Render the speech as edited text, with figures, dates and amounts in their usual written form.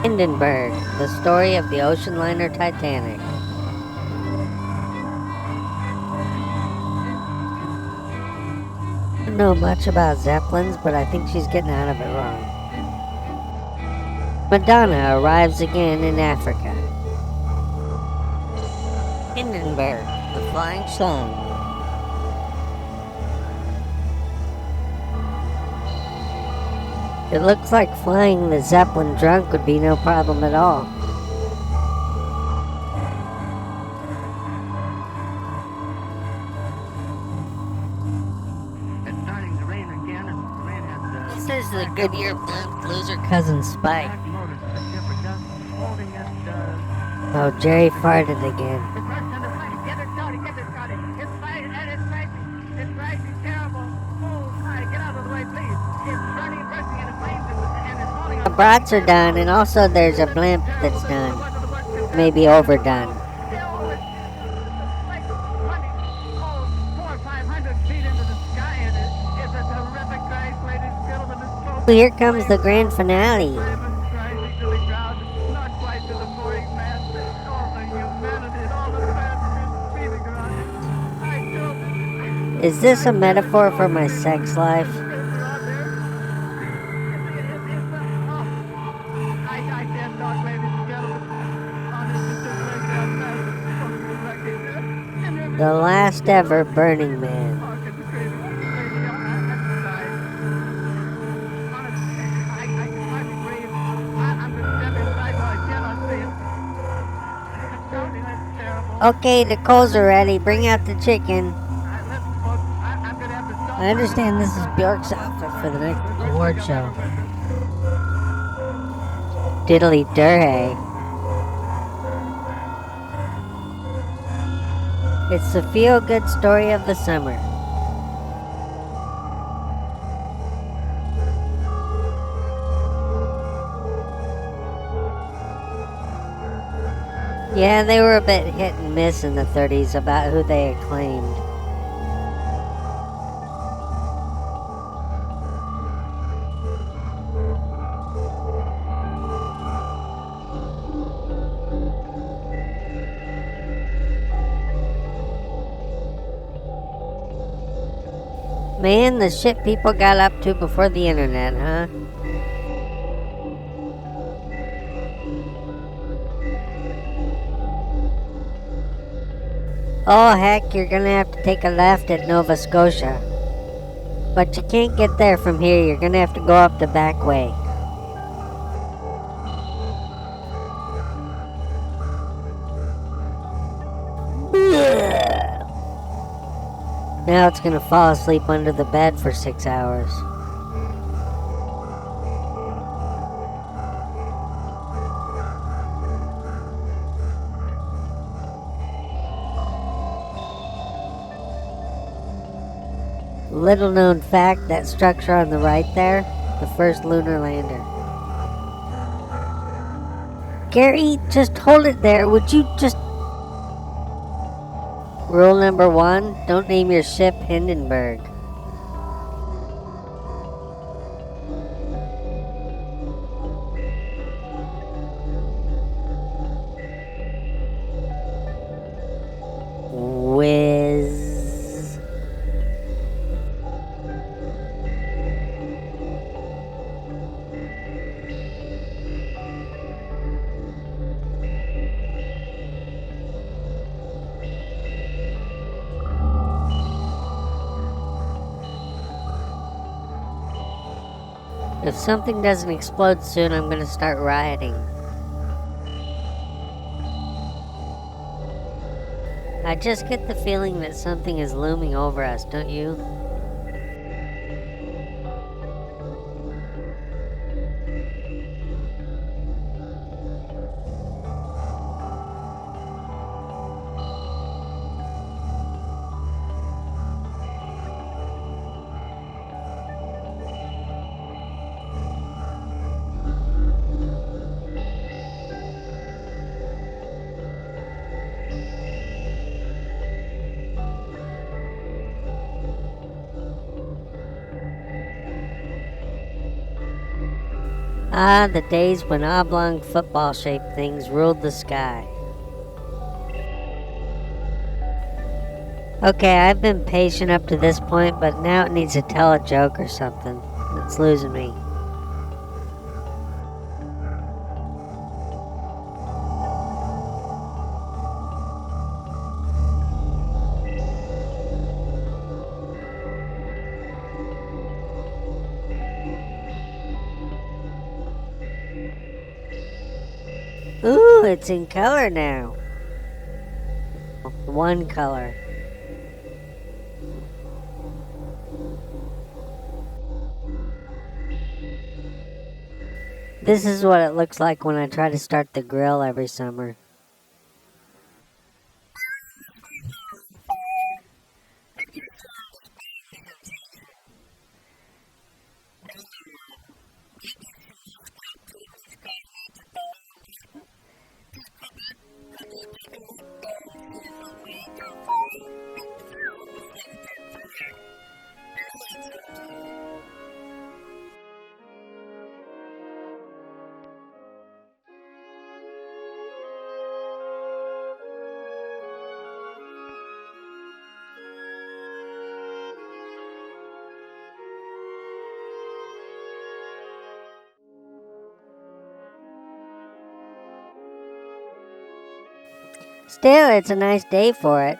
Hindenburg, the story of the ocean liner Titanic. I don't know much about Zeppelins, but I think she's getting out of it wrong. Madonna arrives again in Africa. Hindenburg, the flying song. It looks like flying the Zeppelin drunk would be no problem at all. This is the Goodyear blimp loser cousin Spike. Oh, Jerry farted again. The brats are done, and also there's a blimp that's done. Maybe overdone. Here comes the grand finale. Is this a metaphor for my sex life? The last ever Burning Man. Okay, the coals are ready. Bring out the chicken. I understand this is Bjork's outfit for the next award show. Diddly durhay. It's the feel-good story of the summer. Yeah, they were a bit hit and miss in the 30s about who they acclaimed. Man, the shit people got up to before the internet, huh? Oh heck, you're gonna have to take a left at Nova Scotia. But you can't get there from here, you're gonna have to go up the back way. Now it's gonna fall asleep under the bed for 6 hours. Little known fact, that structure on the right there, the first lunar lander. Gary, just hold it there. Would you just... Rule number 1, don't name your ship Hindenburg. Whiz. If something doesn't explode soon, I'm gonna start rioting. I just get the feeling that something is looming over us, don't you? Ah, the days when oblong football-shaped things ruled the sky. Okay, I've been patient up to this point, but now it needs to tell a joke or something. It's losing me. Ooh, it's in color now. One color. This is what it looks like when I try to start the grill every summer. Still, it's a nice day for it.